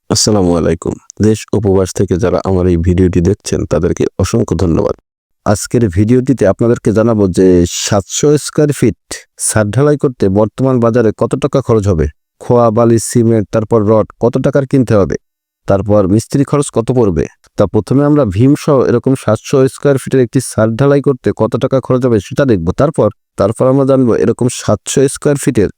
আসসালামু আলাইকুম। দেশ উপবাস থেকে যারা আমার এই ভিডিওটি দেখছেন তাদেরকে অসংখ্য ধন্যবাদ। আজকের ভিডিওটিতে আপনাদেরকে জানাবো যে ৭০০ স্কয়ার ফিট ছাদ ঢালাই করতে বর্তমান বাজারে কত টাকা খরচ হবে, খোয়া, বালি, সিমেন্ট, তারপর রড কত টাকার কিনতে হবে, তারপর মিস্ত্রি খরচ কত পড়বে। তা প্রথমে আমরা ভীম সহ এরকম ৭০০ স্কয়ার ফিটের একটি ছাদ ঢালাই করতে কত টাকা খরচ হবে সেটা দেখবো। তারপর আমরা জানবো এরকম ৭০০ স্কয়ার ফিটের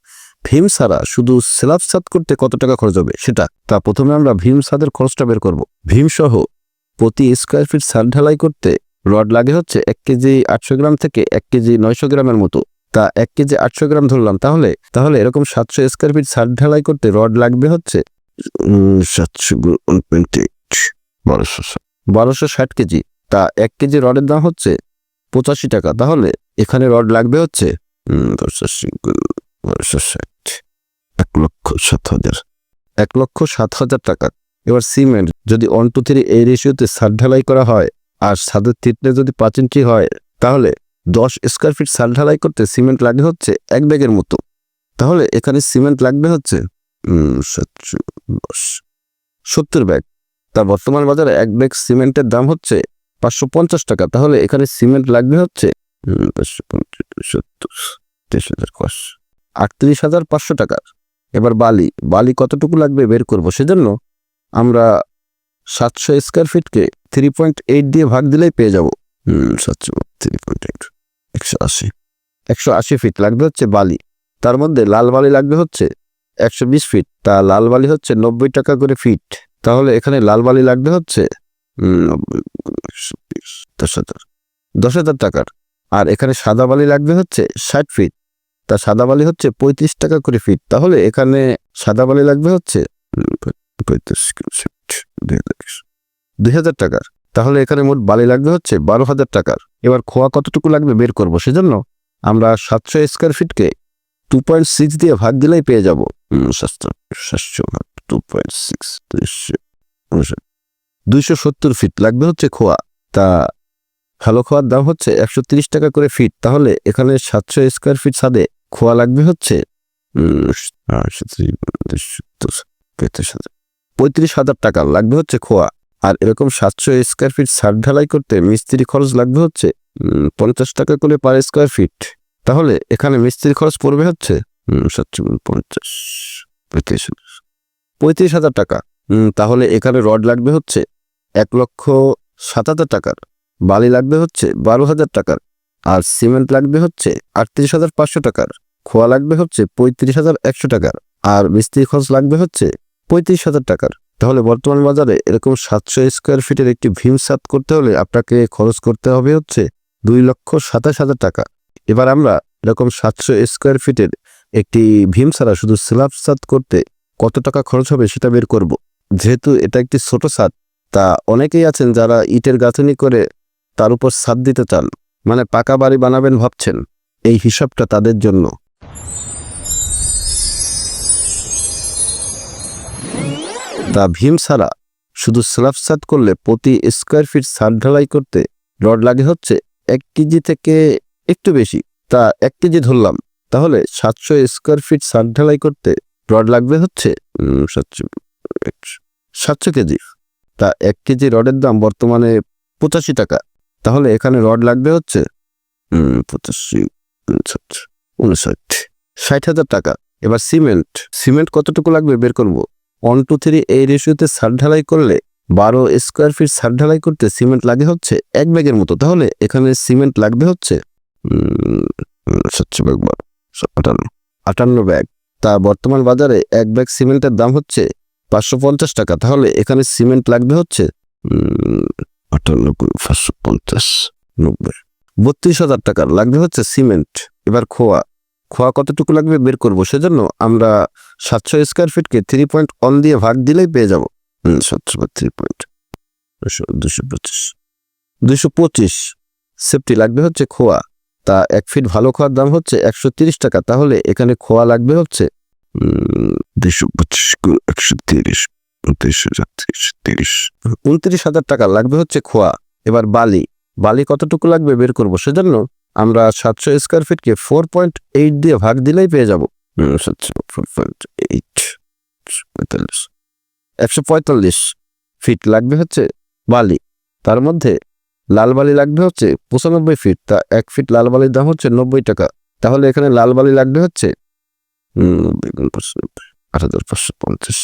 ভীম ছাড়া শুধু স্ল্যাব ছাদ করতে কত টাকা খরচ হবে সেটা। তা প্রথমে আমরা ভীম ছাদের খরচটা বের করব। ভীম সহ প্রতি স্কয়ার ফিট ছাদ ঢালাই করতে রড লাগে হচ্ছে 1 কেজি 800 গ্রাম থেকে 1 কেজি 900 গ্রামের মতো। তা 1 কেজি 800 গ্রাম ধরলাম, তাহলে এরকম 700 স্কয়ার ফিট ছাদ ঢালাই করতে রড লাগবে হচ্ছে 1260 কেজি। তা 1 কেজি রডের দাম হচ্ছে 85 টাকা। তাহলে এখানে রড লাগবে হচ্ছে 1,07,000 টাকা। এবার সিমেন্ট যদি 1:3 এই রেশিওতে ছাদ ঢালাই করা হয় আর ছাদের থিকনেস যদি 5 ইঞ্চি হয়, তাহলে 10 স্কয়ার ফিট ছাদ ঢালাই করতে সিমেন্ট লাগে হচ্ছে 1 ব্যাগের মতো। তাহলে এখানে সিমেন্ট লাগবে হচ্ছে 70 ব্যাগ। তা বর্তমান বাজারে 1 ব্যাগ সিমেন্টের দাম হচ্ছে 550 টাকা। তাহলে এখানে সিমেন্ট লাগবে হচ্ছে 38,500 টাকা। এবার বালি কতটুকু লাগবে বের করব। সেজন্য আমরা 700 স্কয়ার ফিটকে 3.8 দিয়ে ভাগ দিলেই পেয়ে যাব 180 ফিট লাগবে হচ্ছে বালি। তার মধ্যে লাল বালি লাগবে হচ্ছে 120 ফিট। তা লাল বালি হচ্ছে 90 টাকা করে ফিট। তাহলে এখানে লাল বালি লাগবে হচ্ছে 10,000 টাকার। আর এখানে সাদা বালি লাগবে হচ্ছে 60 ফিট। তা সাদা বালি হচ্ছে 35 টাকা করে ফিট। তাহলে এখানে সাদা বালি লাগবে হচ্ছে 2,000 টাকার। তাহলে এখানে মোট বালি লাগবে হচ্ছে 12,000 টাকার। এবার খোয়া কতটুকু লাগবে বের করব। সেজন্য আমরা 700 স্কয়ার ফিটকে 2.6 দিয়ে ভাগ দিলেই পেয়ে যাব 270 ফিট লাগবে হচ্ছে খোয়া। তা ভালো খোয়ার দাম হচ্ছে 130 টাকা করে ফিট। তাহলে এখানে 700 স্কয়ার ফিট ছাদে খোয়া লাগবে হচ্ছে 35,000 টাকা লাগবে হচ্ছে খোয়া। আর এরকম 700 স্কয়ার ফিট ছাদ ঢালাই করতে মিস্ত্রি খরচ লাগবে হচ্ছে 50 টাকা করে পার স্কয়ার ফিট। তাহলে এখানে মিস্ত্রি খরচ পড়বে হচ্ছে 35,000 টাকা। তাহলে এখানে রড লাগবে হচ্ছে 1,07,000 টাকার, বালি লাগবে হচ্ছে 12,000 টাকার, আর সিমেন্ট লাগবে হচ্ছে 38,500 টাকার, খোয়া লাগবে হচ্ছে 35,100 টাকার, আর মিস্ত্রি খরচ লাগবে হচ্ছে 35,000 টাকার। তাহলে বর্তমান বাজারে এরকম 700 স্কয়ার ফিটের একটি ভীম ছাদ করতে হলে আপনাকে খরচ করতে হবে হচ্ছে 2,27,000 টাকা। এবার আমরা এরকম 700 স্কয়ার ফিটের একটি ভীম ছাড়া শুধু স্ল্যাব ছাদ করতে কত টাকা খরচ হবে সেটা বের করব। যেহেতু এটা একটি ছোট ছাদ, তা অনেকেই আছেন যারা ইটের গাঁথনি করে তার উপর ছাদ দিতে চান, মানে পাকা বাড়ি বানাবেন ভাবছেন। এই হিসাবটা তাদের জন্য। তা ভীম ছাড়া শুধু স্ল্যাব ছাদ করলে প্রতি স্কয়ার ফিট ছাদ ঢালাই করতে রড লাগে হচ্ছে 1 কেজি থেকে একটু বেশি। তা 1 কেজি ধরলাম, তাহলে 700 স্কয়ার ফিট ছাদ ঢালাই করতে রড লাগবে হচ্ছে 700 কেজি। তা 1 কেজি রডের দাম বর্তমানে 85 টাকা। তাহলে এখানে রড লাগবে হচ্ছে 60,000 টাকা। এবার সিমেন্ট কতটুকু লাগবে বের করব। 1:3 এই রেশিওতে ছাদ ঢালাই করলে 12 স্কয়ার ফিট ছাদ ঢালাই করতে সিমেন্ট লাগে হচ্ছে 1 ব্যাগের মতো। তাহলে এখানে সিমেন্ট লাগবে হচ্ছে 58 ব্যাগ। তা বর্তমান বাজারে 1 ব্যাগ সিমেন্টের দাম হচ্ছে 550 টাকা। তাহলে এখানে সিমেন্ট লাগবে হচ্ছে 32,000 টাকার লাগবে হচ্ছে সিমেন্ট। এবার খোয়া কতটুকু লাগবে বের করব। সেজন্য আমরা 700 স্কয়ার ফিটকে 3.1 দিয়ে ভাগ দিলেই পেয়ে যাব 225 সেফটি লাগবে হচ্ছে খোয়া। তা 1 ফিট ভালো খোয়ার দাম হচ্ছে 130 টাকা। তাহলে এখানে খোয়া লাগবে হচ্ছে 29,000 টাকা লাগবে হচ্ছে খোয়া। এবার বালি কতটুকু লাগবে বের করব। সেজন্য আমরা 700 স্কয়ার ফিটকে 4.8 দিয়ে ভাগ দিলেই পেয়ে যাব 4.8 145 ফিট লাগবে হচ্ছে বালি, তার মধ্যে লাল বালি লাগবে হচ্ছে 95 ফিট, তা 1 ফিট লাল বালির দাম হচ্ছে 90 টাকা। তাহলে এখানে লাল বালি লাগবে হচ্ছে 8,550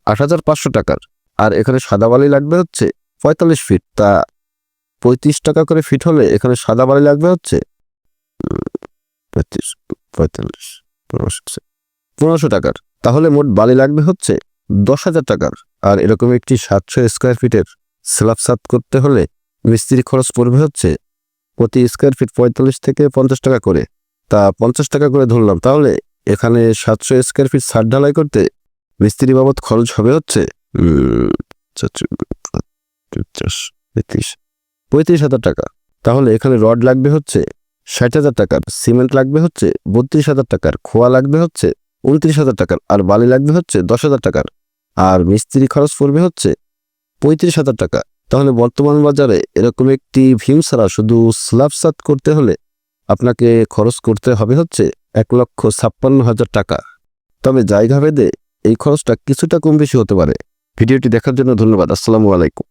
8,500 টাকার। আর এখানে সাদা বালি লাগবে হচ্ছে 45 ফিট, তা 35 টাকা করে ফিট হলে এখানে সাদা বালি লাগবে হচ্ছে 35 45 1500 টাকার। তাহলে মোট বালি লাগবে হচ্ছে 10,000 টাকার। আর এরকম একটি 700 স্কোয়ার ফিটের স্ল্যাব ছাদ করতে হলে মিস্ত্রি খরচ পড়বে হচ্ছে প্রতি স্কোয়ার ফিট 45 থেকে 50 টাকা করে, তা 50 টাকা করে ধরলাম। তাহলে এখানে 700 স্কোয়ার ফিট ছাদ ঢালাই করতে মিস্ত্রি বাবদ খরচ হবে হচ্ছে 35,000 টাকা। তাহলে এখানে রড লাগবে হচ্ছে 60,000 টাকার, সিমেন্ট লাগবে হচ্ছে 32,000 টাকার, খোয়া লাগবে হচ্ছে 29,000 টাকার, আর বালি লাগবে হচ্ছে 10,000 টাকার। আর মিস্ত্রি খরচ পড়বে হচ্ছে 35,000 টাকা। তাহলে বর্তমান বাজারে এরকম একটি ভিম ছাড়া শুধু স্ল্যাব ছাদ করতে হলে আপনাকে খরচ করতে হবে হচ্ছে 1,56,000 টাকা। তবে জায়গা ভেদে এই খরচটা কিছুটা কম বেশি হতে পারে। ভিডিওটি দেখার জন্য ধন্যবাদ। আসসালামু আলাইকুম।